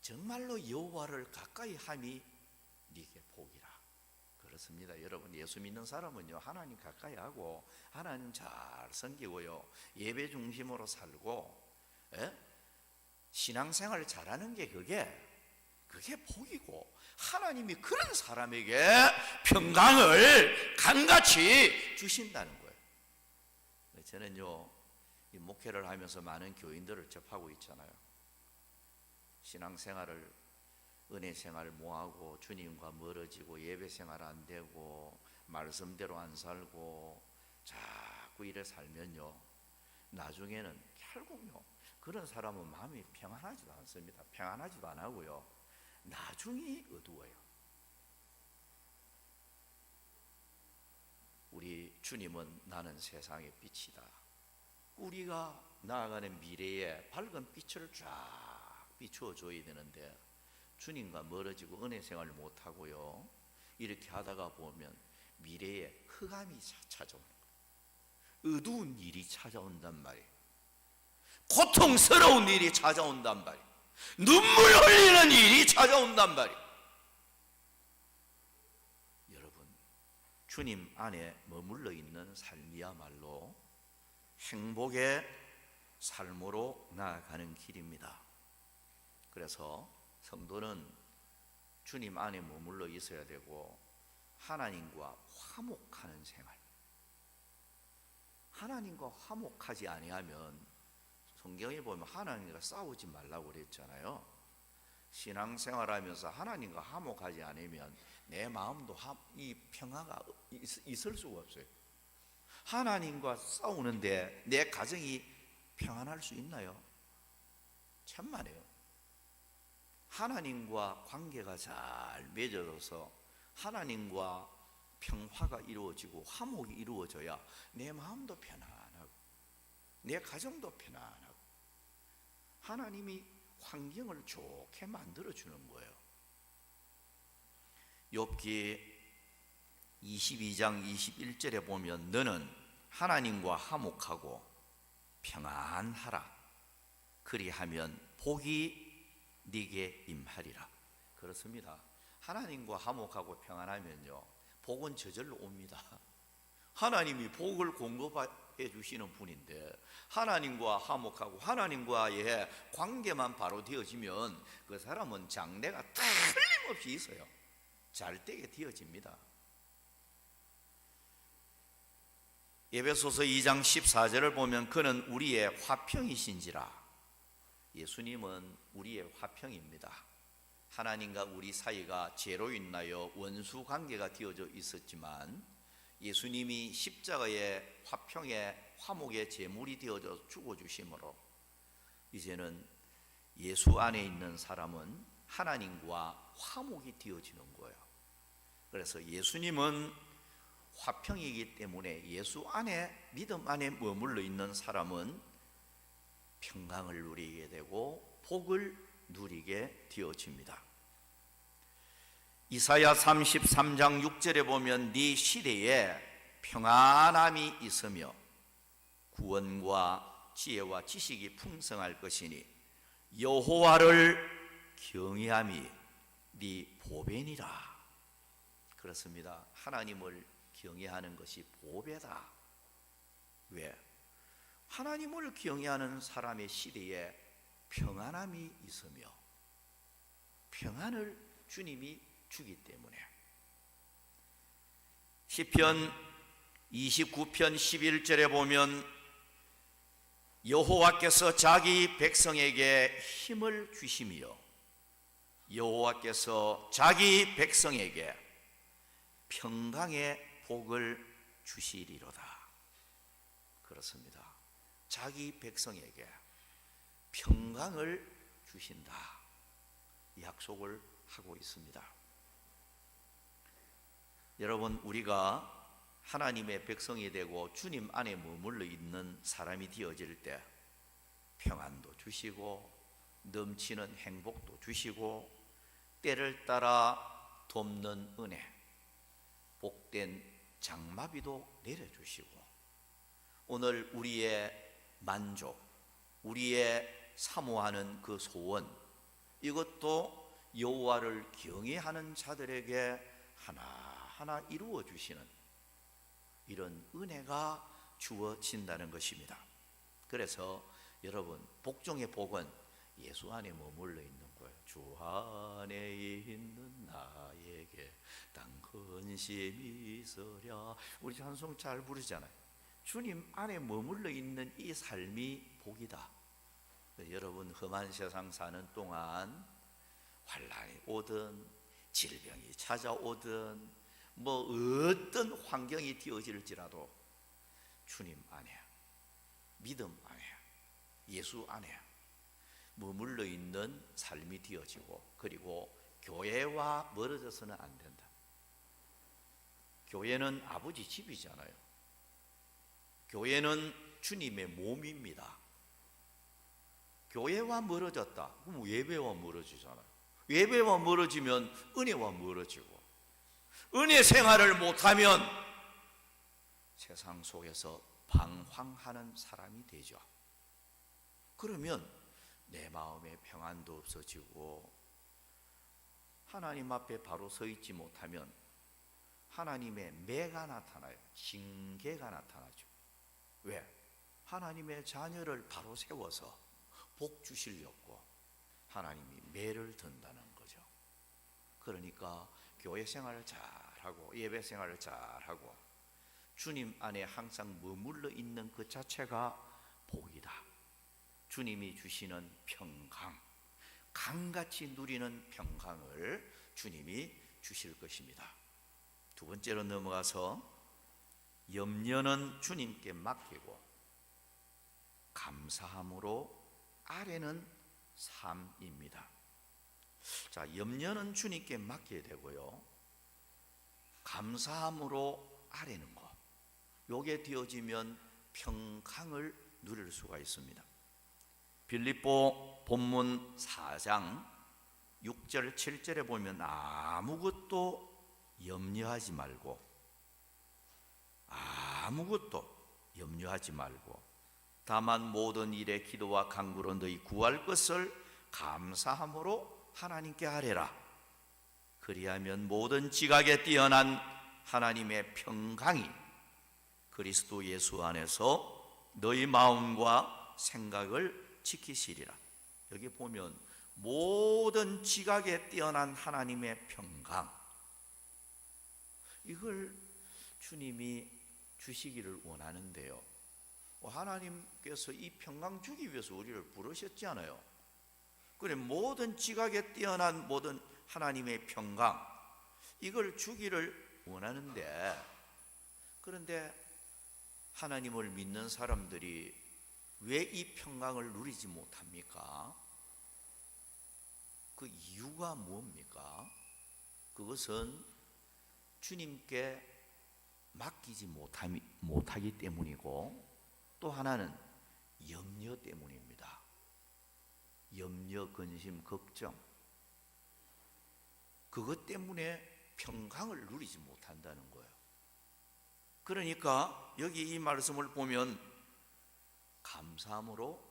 정말로 여호와를 가까이 함이 네게 복이라. 그렇습니다. 여러분, 예수 믿는 사람은요, 하나님 가까이 하고 하나님 잘 섬기고요, 예배 중심으로 살고, 신앙생활을 잘하는 게 그게 복이고, 하나님이 그런 사람에게 평강을 강같이 주신다는 거예요. 저는요, 이 목회를 하면서 많은 교인들을 접하고 있잖아요. 신앙생활을, 은혜생활을 뭐하고 주님과 멀어지고 예배생활 안 되고 말씀대로 안 살고 자꾸 이래 살면요, 나중에는 결국요, 그런 사람은 마음이 평안하지도 않습니다. 평안하지도 안 하고요, 나중이 어두워요. 우리 주님은 나는 세상의 빛이다. 우리가 나아가는 미래에 밝은 빛을 쫙 비추어 줘야 되는데, 주님과 멀어지고 은혜 생활을 못하고요, 이렇게 하다가 보면 미래에 흑암이 찾아오는 거예요. 어두운 일이 찾아온단 말이에요. 고통스러운 일이 찾아온단 말이에요. 눈물 흘리는 일이 찾아온단 말이에요. 여러분, 주님 안에 머물러 있는 삶이야말로 행복의 삶으로 나아가는 길입니다. 그래서 성도는 주님 안에 머물러 있어야 되고, 하나님과 화목하는 생활. 하나님과 화목하지 아니하면, 성경에 보면 하나님과 싸우지 말라고 그랬잖아요. 신앙생활하면서 하나님과 화목하지 않으면 내 마음도 이 평화가 있을 수가 없어요. 하나님과 싸우는데 내 가정이 평안할 수 있나요? 천만에요. 하나님과 관계가 잘 맺어져서 하나님과 평화가 이루어지고 화목이 이루어져야 내 마음도 편안하고 내 가정도 편안하고 하나님이 환경을 좋게 만들어주는 거예요. 욥기 22장 21절에 보면 너는 하나님과 화목하고 평안하라. 그리하면 복이 네게 임하리라. 그렇습니다. 하나님과 화목하고 평안하면요, 복은 저절로 옵니다. 하나님이 복을 공급해 주시는 분인데, 하나님과 화목하고 하나님과의 관계만 바로 되어지면 그 사람은 장래가 틀림없이 있어요. 잘 되게 되어집니다. 에베소서 2장 14절을 보면 그는 우리의 화평이신지라. 예수님은 우리의 화평입니다. 하나님과 우리 사이가 죄로 인하여 원수 관계가 되어져 있었지만 예수님이 십자가의 화평의 화목의 제물이 되어져 죽어주심으로 이제는 예수 안에 있는 사람은 하나님과 화목이 되어지는 거예요. 그래서 예수님은 화평이기 때문에 예수 안에, 믿음 안에 머물러 있는 사람은 평강을 누리게 되고 복을 누리게 되어집니다. 이사야 33장 6절에 보면 네 시대에 평안함이 있으며 구원과 지혜와 지식이 풍성할 것이니 여호와를 경외함이 네 보배니라. 그렇습니다. 하나님을 경외하는 것이 보배다. 왜? 하나님을 경외하는 사람의 시대에 평안함이 있으며 평안을 주님이 주기 때문에. 시편 29편 11절에 보면 여호와께서 자기 백성에게 힘을 주시며 여호와께서 자기 백성에게 평강의 복을 주시리로다. 그렇습니다. 자기 백성에게 평강을 주신다. 약속을 하고 있습니다. 여러분, 우리가 하나님의 백성이 되고 주님 안에 머물러 있는 사람이 되어질 때 평안도 주시고 넘치는 행복도 주시고 때를 따라 돕는 은혜, 복된 장마비도 내려주시고 오늘 우리의 만족, 우리의 사모하는 그 소원, 이것도 여호와를 경외하는 자들에게 하나하나 이루어 주시는 이런 은혜가 주어진다는 것입니다. 그래서 여러분, 복종의 복은 예수 안에 머물러 있는 거예요. 주 안에 있는 나에게 단 근심이 있으랴. 우리 찬송 잘 부르잖아요. 주님 안에 머물러 있는 이 삶이 복이다. 여러분, 험한 세상 사는 동안 환난이 오든 질병이 찾아오든 뭐 어떤 환경이 되어질지라도 주님 안에, 믿음 안에, 예수 안에 머물러 있는 삶이 되어지고, 그리고 교회와 멀어져서는 안 된다. 교회는 아버지 집이잖아요. 교회는 주님의 몸입니다. 교회와 멀어졌다. 그럼 예배와 멀어지잖아요. 예배와 멀어지면 은혜와 멀어지고, 은혜 생활을 못하면 세상 속에서 방황하는 사람이 되죠. 그러면 내 마음에 평안도 없어지고, 하나님 앞에 바로 서 있지 못하면 하나님의 매가 나타나요. 징계가 나타나죠. 왜? 하나님의 자녀를 바로 세워서 복 주시려고 하나님이 매를 든다는 거죠. 그러니까 교회 생활을 잘하고 예배 생활을 잘하고 주님 안에 항상 머물러 있는 그 자체가 복이다. 주님이 주시는 평강, 강같이 누리는 평강을 주님이 주실 것입니다. 두 번째로 넘어가서 염려는 주님께 맡기고 감사함으로 아뢰는 삶입니다. 자, 염려는 주님께 맡겨야 되고요, 감사함으로 아뢰는 것, 요게 되어지면 평강을 누릴 수가 있습니다. 빌립보 본문 4장 6절 7절에 보면 아무것도 염려하지 말고, 아무것도 염려하지 말고 다만 모든 일에 기도와 간구로 너희 구할 것을 감사함으로 하나님께 아뢰라. 그리하면 모든 지각에 뛰어난 하나님의 평강이 그리스도 예수 안에서 너희 마음과 생각을 지키시리라. 여기 보면 모든 지각에 뛰어난 하나님의 평강, 이걸 주님이 주시기를 원하는데요, 하나님께서 이 평강 주기 위해서 우리를 부르셨잖아요. 그래, 모든 지각에 뛰어난 모든 하나님의 평강, 이걸 주기를 원하는데, 그런데 하나님을 믿는 사람들이 왜 이 평강을 누리지 못합니까? 그 이유가 뭡니까? 그것은 주님께 맡기지 못하기 때문이고, 또 하나는 염려 때문입니다. 염려, 근심, 걱정, 그것 때문에 평강을 누리지 못한다는 거예요. 그러니까 여기 이 말씀을 보면 감사함으로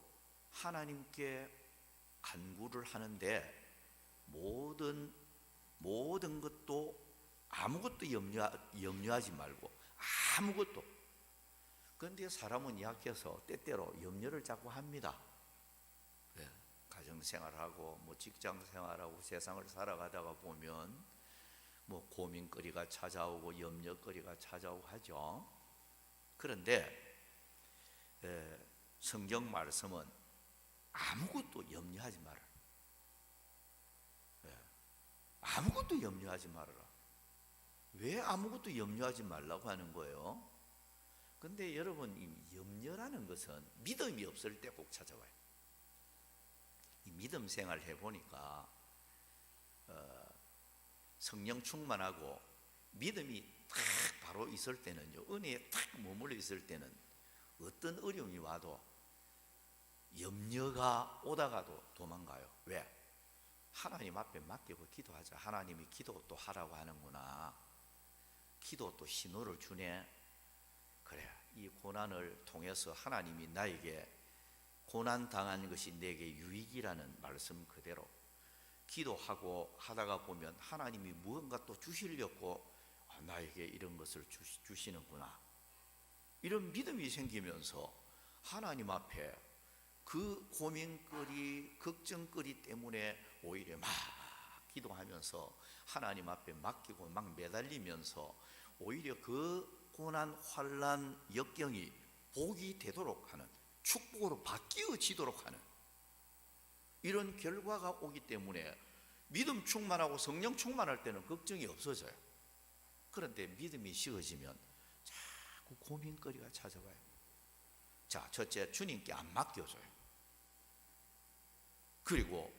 하나님께 간구를 하는데 모든 것도 아무것도 염려하지 말고, 아무것도. 그런데 사람은 약해서 때때로 염려를 자꾸 합니다. 가정생활하고 뭐 직장생활하고 세상을 살아가다가 보면 뭐 고민거리가 찾아오고 염려거리가 찾아오고 하죠. 그런데 성경 말씀은 아무것도 염려하지 말아라. 아무것도 염려하지 말아라. 왜 아무것도 염려하지 말라고 하는 거예요? 근데 여러분, 이 염려라는 것은 믿음이 없을 때 꼭 찾아와요. 이 믿음 생활 해보니까 성령 충만하고 믿음이 탁 바로 있을 때는요, 은혜에 탁 머물러 있을 때는 어떤 어려움이 와도 염려가 오다가도 도망가요. 왜? 하나님 앞에 맡기고 기도하자. 하나님이 기도 또 하라고 하는구나. 기도 또 신호를 주네. 그래, 이 고난을 통해서 하나님이 나에게 고난 당한 것이 내게 유익이라는 말씀 그대로 기도하고 하다가 보면 하나님이 무언가 또 주시려고 나에게 이런 것을 주시는구나, 이런 믿음이 생기면서 하나님 앞에 그 고민거리, 걱정거리 때문에 오히려 막 기도하면서 하나님 앞에 맡기고 막 매달리면서 오히려 그 고난, 환난, 역경이 복이 되도록 하는, 축복으로 바뀌어지도록 하는 이런 결과가 오기 때문에 믿음 충만하고 성령 충만할 때는 걱정이 없어져요. 그런데 믿음이 식어지면 자꾸 고민거리가 찾아와요. 자, 첫째, 주님께 안 맡겨줘요. 그리고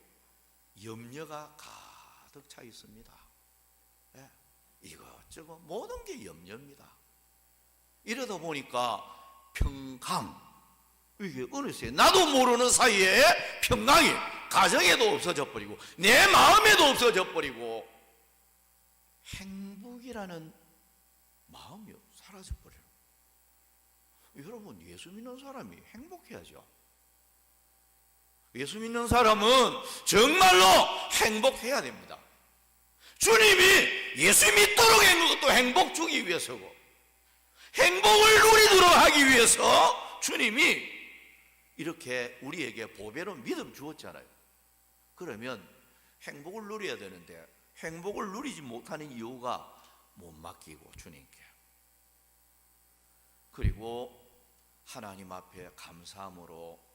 염려가 가득 차 있습니다. 예, 이것저것 모든 게 염려입니다. 이러다 보니까 평강, 이게 어느새 나도 모르는 사이에 평강이 가정에도 없어져 버리고 내 마음에도 없어져 버리고 행복이라는 마음이 사라져 버려요. 여러분, 예수 믿는 사람이 행복해야죠. 예수 믿는 사람은 정말로 행복해야 됩니다. 주님이 예수 믿도록 한 것도 행복 주기 위해서고, 행복을 누리도록 하기 위해서 주님이 이렇게 우리에게 보배로 믿음 주었잖아요. 그러면 행복을 누려야 되는데 행복을 누리지 못하는 이유가 못 맡기고 주님께, 그리고 하나님 앞에 감사함으로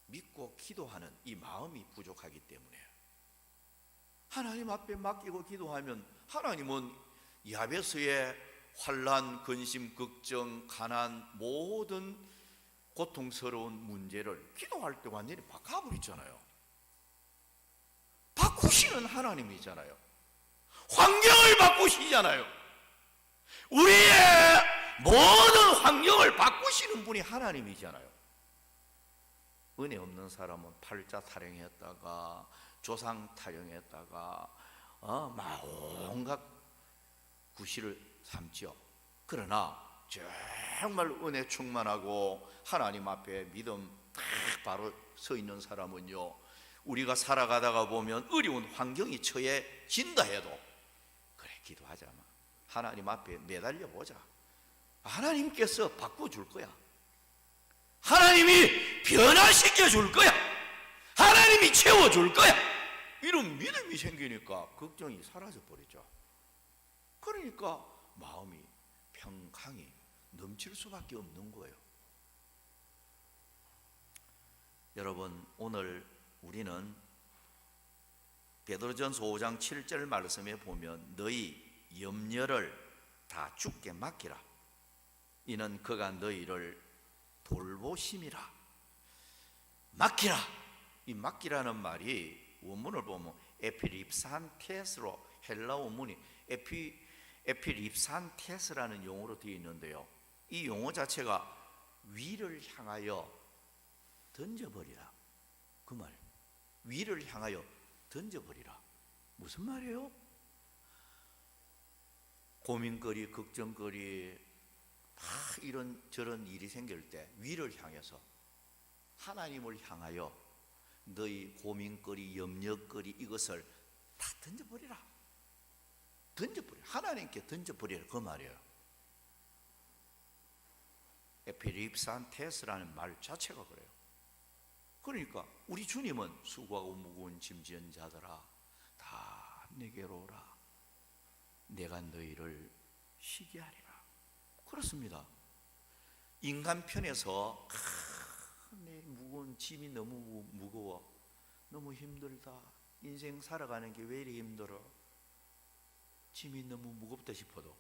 믿고 기도하는 이 마음이 부족하기 때문에, 하나님 앞에 맡기고 기도하면 하나님은 야베스의 환난, 근심, 걱정, 가난, 모든 고통스러운 문제를 기도할 때 완전히 바꿔버리잖아요. 바꾸시는 하나님이잖아요. 환경을 바꾸시잖아요. 우리의 모든 환경을 바꾸시는 분이 하나님이잖아요. 은혜 없는 사람은 팔자 타령했다가 조상 타령했다가 막 온갖 구실을 삼죠. 그러나 정말 은혜 충만하고 하나님 앞에 믿음 딱 바로 서 있는 사람은요, 우리가 살아가다가 보면 어려운 환경이 처해진다 해도 그래, 기도하자. 하나님 앞에 매달려 보자. 하나님께서 바꿔줄 거야. 하나님이 변화시켜 줄 거야. 하나님이 채워줄 거야. 이런 믿음이 생기니까 걱정이 사라져 버리죠. 그러니까 마음이 평강이 넘칠 수밖에 없는 거예요. 여러분, 오늘 우리는 베드로전서 5장 7절 말씀에 보면 너희 염려를 다 주께 맡기라. 이는 그가 너희를 돌보심이라. 맡기라. 이 맡기라는 말이 원문을 보면 에피립산테스로, 헬라 원문이 에피립산테스라는 용어로 되어 있는데요, 이 용어 자체가 위를 향하여 던져버리라, 그 말. 위를 향하여 던져버리라. 무슨 말이에요? 고민거리, 걱정거리, 이런 저런 일이 생길 때 위를 향해서, 하나님을 향하여 너희 고민거리, 염려거리 이것을 다 던져버리라. 던져버려. 하나님께 던져버리라, 그 말이에요. 에피립산테스라는 말 자체가 그래요. 그러니까 우리 주님은 수고하고 무거운 짐진 자들아 다 내게로 오라. 내가 너희를 쉬게 하리라. 그렇습니다. 인간 편에서 내 무거운 짐이 너무 무거워, 너무 힘들다, 인생 살아가는 게 왜 이리 힘들어, 짐이 너무 무겁다 싶어도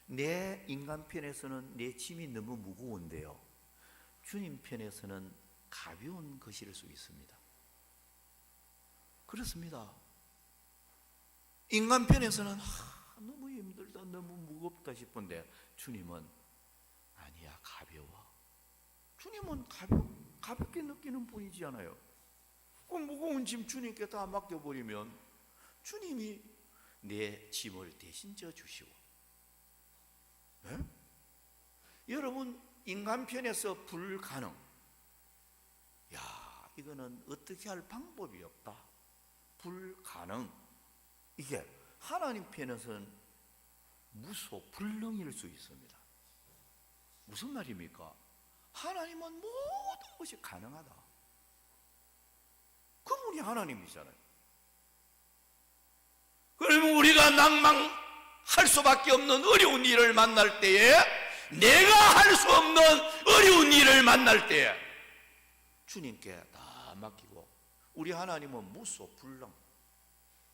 내 인간 편에서는 내 짐이 너무 무거운데요, 주님 편에서는 가벼운 것일 수 있습니다. 그렇습니다. 인간 편에서는 너무 힘들다, 너무 무겁다 싶은데 주님은 아니야, 가벼워. 주님은 가볍게 느끼는 분이잖아요. 그 무거운 짐 주님께 다 맡겨버리면 주님이 내 짐을 대신 져 주시고 예? 여러분, 인간 편에서 불가능. 야, 이거는 어떻게 할 방법이 없다. 불가능. 이게 하나님 편에서는 무소불능일 수 있습니다. 무슨 말입니까? 하나님은 모든 것이 가능하다. 그분이 하나님이잖아요. 그러면 우리가 낭망할 수밖에 없는 어려운 일을 만날 때에, 내가 할 수 없는 어려운 일을 만날 때에 주님께 다 맡기고, 우리 하나님은 무소불능,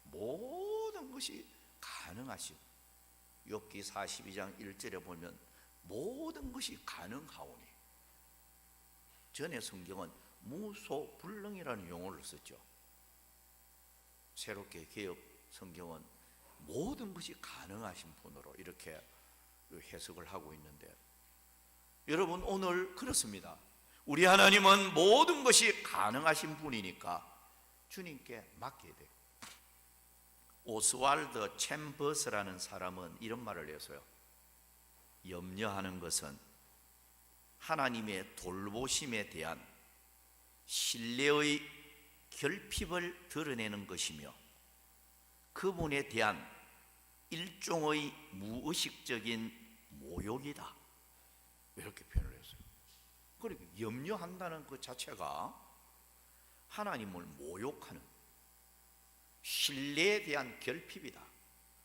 모든 것이 가능하시고, 욥기 42장 1절에 보면 모든 것이 가능하오니, 전에 성경은 무소불능이라는 용어를 썼죠. 새롭게 개역 성경은 모든 것이 가능하신 분으로 이렇게 해석을 하고 있는데, 여러분, 오늘 그렇습니다. 우리 하나님은 모든 것이 가능하신 분이니까 주님께 맡겨야 돼요. 오스왈드 챔버스라는 사람은 이런 말을 했어요. 염려하는 것은 하나님의 돌보심에 대한 신뢰의 결핍을 드러내는 것이며, 그분에 대한 일종의 무의식적인 모욕이다, 이렇게 표현을 했어요. 그러니까 염려한다는 그 자체가 하나님을 모욕하는, 신뢰에 대한 결핍이다.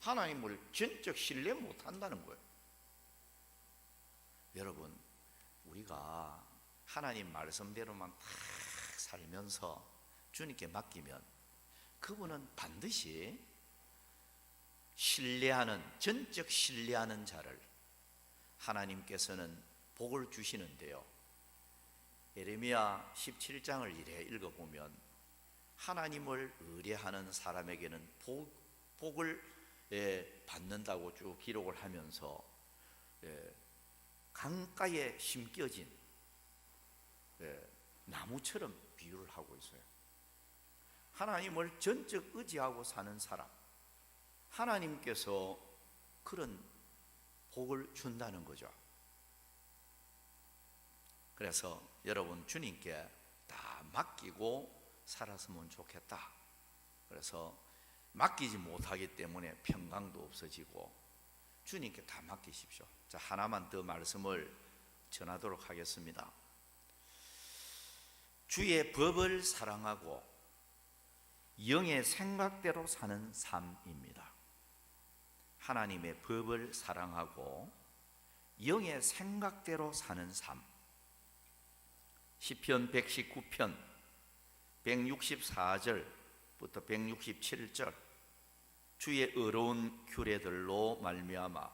하나님을 전적 신뢰 못한다는 거예요. 여러분, 우리가 하나님 말씀대로만 딱 살면서 주님께 맡기면 그분은 반드시 신뢰하는, 전적 신뢰하는 자를 하나님께서는 복을 주시는데요, 예레미야 17장을 이래 읽어보면 하나님을 의뢰하는 사람에게는 복을 받는다고 쭉 기록을 하면서 강가에 심겨진 나무처럼 비유를 하고 있어요. 하나님을 전적 의지하고 사는 사람, 하나님께서 그런 복을 준다는 거죠. 그래서 여러분, 주님께 다 맡기고 살았으면 좋겠다. 그래서 맡기지 못하기 때문에 평강도 없어지고, 주님께 다 맡기십시오. 자, 하나만 더 말씀을 전하도록 하겠습니다. 주의 법을 사랑하고 영의 생각대로 사는 삶입니다. 하나님의 법을 사랑하고 영의 생각대로 사는 삶. 시편 119편 164절부터 167절, 주의 의로운 규례들로 말미암아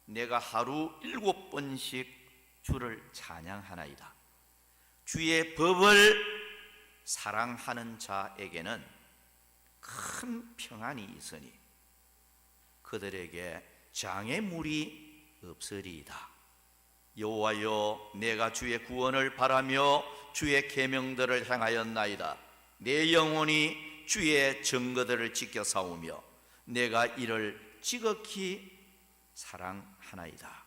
내가 하루 7번씩 주를 찬양하나이다. 주의 법을 사랑하는 자에게는 큰 평안이 있으니 그들에게 장애물이 없으리이다. 여호와여, 내가 주의 구원을 바라며 주의 계명들을 행하였나이다. 내 영혼이 주의 증거들을 지켜 싸우며 내가 이를 지극히 사랑하나이다.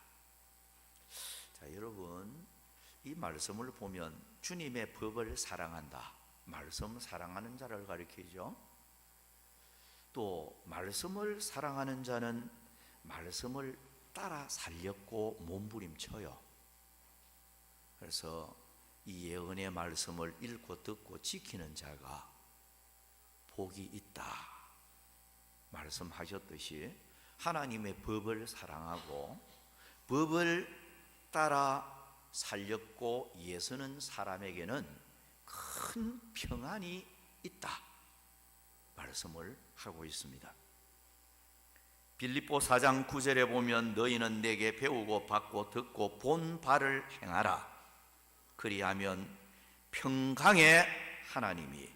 자, 여러분, 이 말씀을 보면 주님의 법을 사랑한다, 말씀 사랑하는 자를 가리키죠. 또 말씀을 사랑하는 자는 말씀을 따라 살렸고 몸부림쳐요. 그래서 이 예언의 말씀을 읽고 듣고 지키는 자가 복이 있다 말씀하셨듯이, 하나님의 법을 사랑하고 법을 따라 살렸고 예수는 사람에게는 큰 평안이 있다 말씀을 하고 있습니다. 빌립보 4장 9절에 보면 너희는 내게 배우고 받고 듣고 본 바를 행하라. 그리하면 평강의 하나님이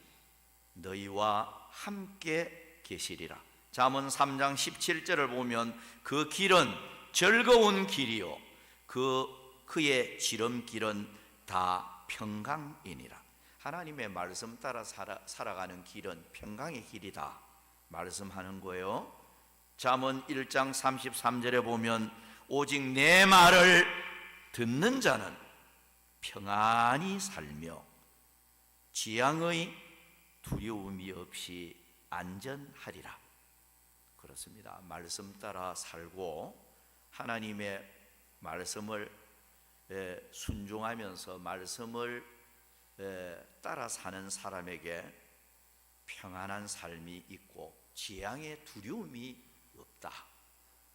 너희와 함께 계시리라. 잠언 3장 17절을 보면 그 길은 즐거운 길이요 그의 지름길은 다 평강이니라. 하나님의 말씀 따라 살아가는 길은 평강의 길이다 말씀하는 거예요. 잠언 1장 33절에 보면 오직 내 말을 듣는 자는 평안히 살며 지향의 두려움이 없이 안전하리라. 그렇습니다. 말씀 따라 살고 하나님의 말씀을 순종하면서 말씀을 따라 사는 사람에게 평안한 삶이 있고 지향의 두려움이 없다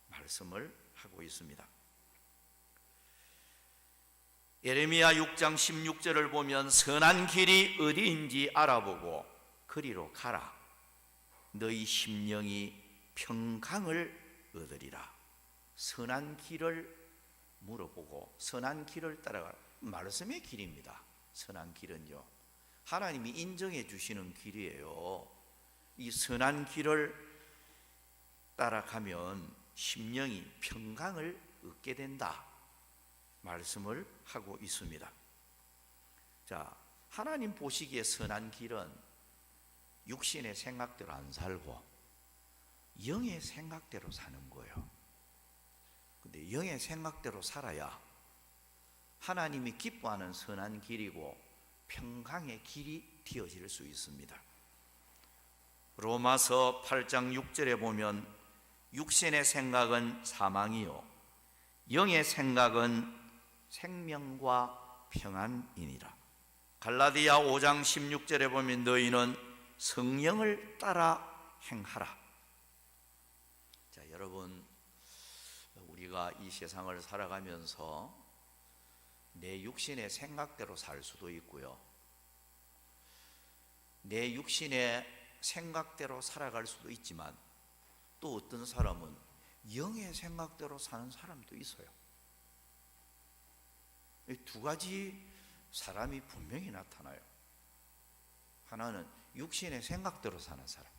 말씀을 하고 있습니다. 예레미야 6장 16절을 보면 선한 길이 어디인지 알아보고 그리로 가라. 너희 심령이 평강을 얻으리라. 선한 길을 물어보고 선한 길을 따라가라. 말씀의 길입니다. 선한 길은요, 하나님이 인정해 주시는 길이에요. 이 선한 길을 따라가면 심령이 평강을 얻게 된다 말씀을 하고 있습니다. 자, 하나님 보시기에 선한 길은 육신의 생각대로 안 살고 영의 생각대로 사는 거예요. 근데 영의 생각대로 살아야 하나님이 기뻐하는 선한 길이고 평강의 길이 되어질 수 있습니다. 로마서 8장 6절에 보면 육신의 생각은 사망이요 영의 생각은 생명과 평안이니라. 갈라디아 5장 16절에 보면 너희는 성령을 따라 행하라. 자, 여러분, 우리가 이 세상을 살아가면서 내 육신의 생각대로 살 수도 있고요, 내 육신의 생각대로 살아갈 수도 있지만 또 어떤 사람은 영의 생각대로 사는 사람도 있어요. 이 두 가지 사람이 분명히 나타나요. 하나는 육신의 생각대로 사는 사람,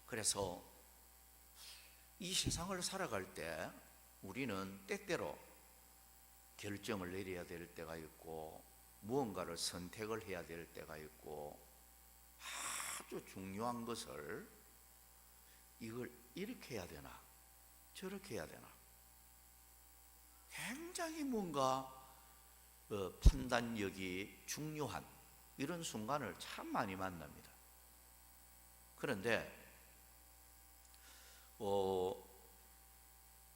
그래서 이 세상을 살아갈 때 우리는 때때로 결정을 내려야 될 때가 있고 무언가를 선택을 해야 될 때가 있고 아주 중요한 것을 이걸 이렇게 해야 되나 저렇게 해야 되나 굉장히 뭔가 판단력이 중요한 이런 순간을 참 많이 만납니다. 그런데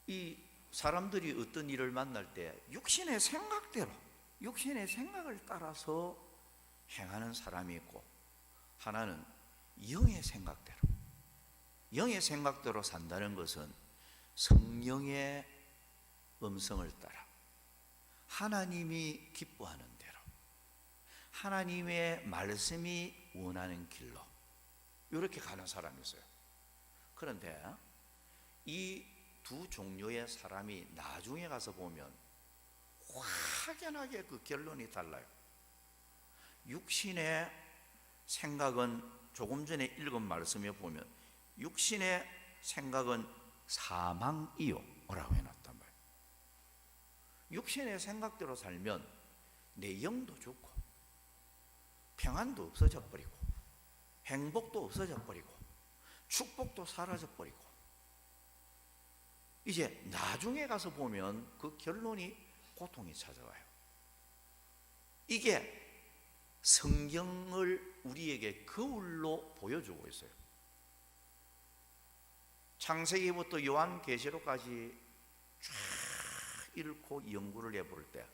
이 사람들이 어떤 일을 만날 때 육신의 생각대로 육신의 생각을 따라서 행하는 사람이 있고 하나는 영의 생각대로 산다는 것은 성령의 음성을 따라 하나님이 기뻐하는 대로 하나님의 말씀이 원하는 길로 이렇게 가는 사람이 있어요. 그런데 이 두 종류의 사람이 나중에 가서 보면 확연하게 그 결론이 달라요. 육신의 생각은 조금 전에 읽은 말씀에 보면 육신의 생각은 사망이요 라고 해놨단 말이에요. 육신의 생각대로 살면 내 영도 죽고 평안도 없어져 버리고 행복도 없어져 버리고 축복도 사라져 버리고 이제 나중에 가서 보면 그 결론이 고통이 찾아와요. 이게 성경을 우리에게 거울로 보여주고 있어요. 창세기부터 요한계시록까지 쫙 읽고 연구를 해볼 때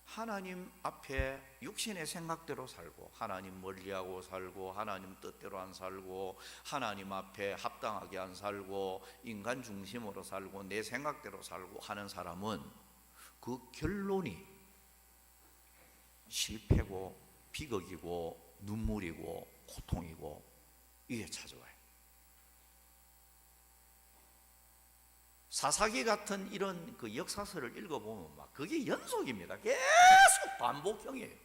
하나님 앞에 육신의 생각대로 살고 하나님 멀리하고 살고 하나님 뜻대로 안 살고 하나님 앞에 합당하게 안 살고 인간 중심으로 살고 내 생각대로 살고 하는 사람은 그 결론이 실패고 비극이고 눈물이고 고통이고 이게 찾아와요. 사사기 같은 이런 그 역사서를 읽어보면 막 그게 연속입니다. 계속 반복형이에요.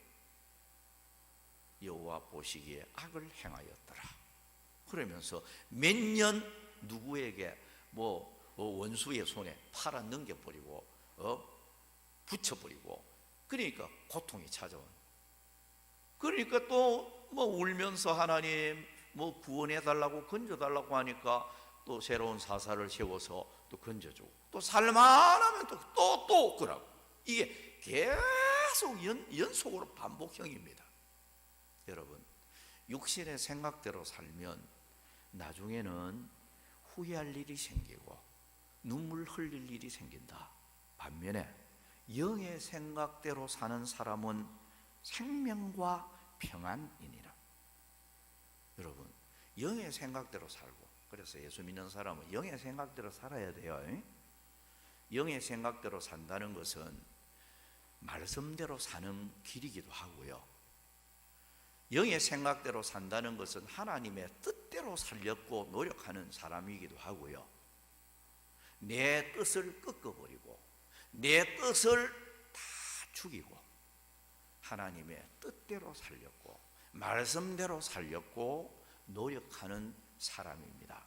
여호와 보시기에 악을 행하였더라. 그러면서 몇 년 누구에게 원수의 손에 팔아 넘겨버리고 붙여버리고 그러니까 고통이 찾아온. 그러니까 또 뭐 울면서 하나님 뭐 구원해 달라고 건져 달라고 하니까 또 새로운 사사를 세워서 또 건져주고, 또 살만하면 또 그러고, 이게 계속 연속으로 반복형입니다. 여러분, 육신의 생각대로 살면 나중에는 후회할 일이 생기고 눈물 흘릴 일이 생긴다. 반면에 영의 생각대로 사는 사람은 생명과 평안이니라. 여러분, 영의 생각대로 살고, 그래서 예수 믿는 사람은 영의 생각대로 살아야 돼요. 영의 생각대로 산다는 것은 말씀대로 사는 길이기도 하고요, 영의 생각대로 산다는 것은 하나님의 뜻대로 살려고 노력하는 사람이기도 하고요, 내 뜻을 꺾어버리고 내 뜻을 다 죽이고 하나님의 뜻대로 살렸고 말씀대로 살렸고 노력하는 사람입니다.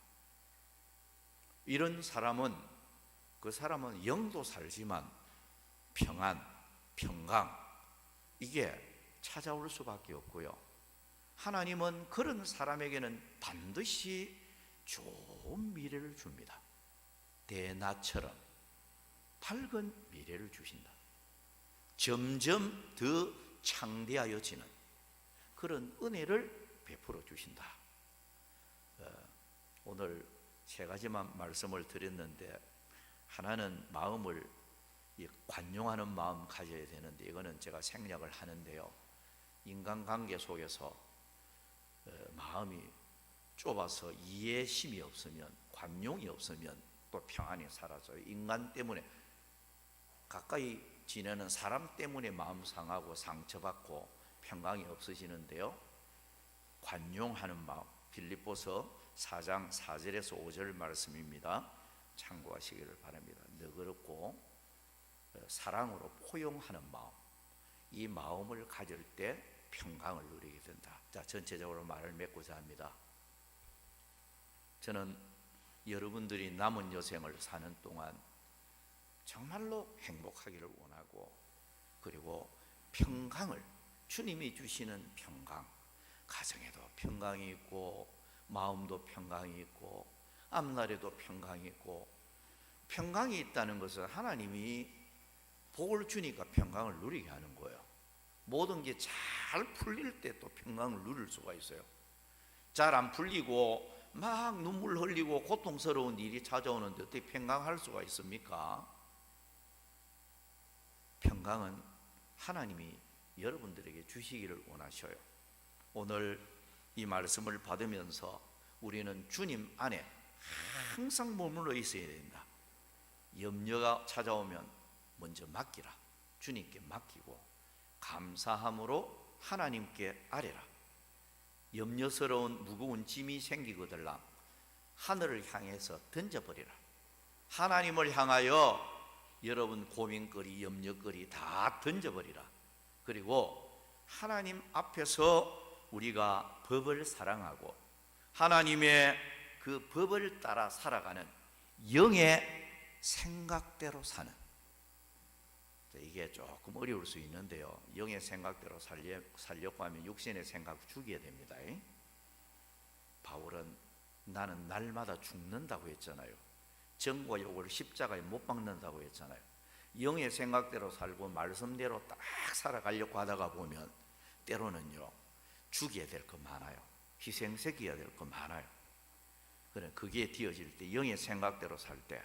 이런 사람은, 그 사람은 영도 살지만 평안, 평강, 이게 찾아올 수밖에 없고요, 하나님은 그런 사람에게는 반드시 좋은 미래를 줍니다. 대낮처럼 밝은 미래를 주신다. 점점 더 창대하여지는 그런 은혜를 베풀어 주신다. 오늘 세 가지만 말씀을 드렸는데, 하나는 마음을 관용하는 마음 가져야 되는데, 이거는 제가 생략을 하는데요, 인간관계 속에서 마음이 좁아서 이해심이 없으면, 관용이 없으면 또 평안이 사라져요. 인간 때문에, 가까이 지내는 사람 때문에 마음 상하고 상처받고 평강이 없어지는데요, 관용하는 마음, 빌립보서 4장 4절에서 5절 말씀입니다. 참고하시기를 바랍니다. 너그럽고 사랑으로 포용하는 마음, 이 마음을 가질 때 평강을 누리게 된다. 자, 전체적으로 말을 맺고자 합니다. 저는 여러분들이 남은 여생을 사는 동안 정말로 행복하기를 원하고, 그리고 평강을, 주님이 주시는 평강, 가정에도 평강이 있고 마음도 평강이 있고 앞날에도 평강이 있고, 평강이 있다는 것은 하나님이 복을 주니까 평강을 누리게 하는 거예요. 모든 게 잘 풀릴 때 또 평강을 누릴 수가 있어요. 잘 안 풀리고 막 눈물 흘리고 고통스러운 일이 찾아오는데 어떻게 평강할 수가 있습니까? 평강은 하나님이 여러분들에게 주시기를 원하셔요. 오늘 이 말씀을 받으면서 우리는 주님 안에 항상 머물러 있어야 된다. 염려가 찾아오면 먼저 맡기라. 주님께 맡기고 감사함으로 하나님께 아뢰라. 염려스러운 무거운 짐이 생기거들랑 하늘을 향해서 던져버리라. 하나님을 향하여 여러분 고민거리, 염려거리 다 던져버리라. 그리고 하나님 앞에서 우리가 법을 사랑하고 하나님의 그 법을 따라 살아가는 영의 생각대로 사는, 이게 조금 어려울 수 있는데요, 영의 생각대로 살려고 하면 육신의 생각 죽여야 됩니다. 바울은 나는 날마다 죽는다고 했잖아요. 정과 욕을 십자가에 못 박는다고 했잖아요. 영의 생각대로 살고 말씀대로 딱 살아가려고 하다가 보면 때로는요 죽여야 될 거 많아요. 희생새겨야 될 거 많아요. 그래, 그게 되어질 때, 영의 생각대로 살 때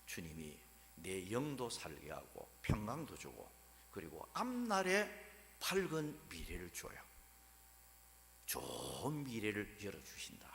주님이 내 영도 살게 하고 평강도 주고, 그리고 앞날에 밝은 미래를 줘요. 좋은 미래를 열어주신다.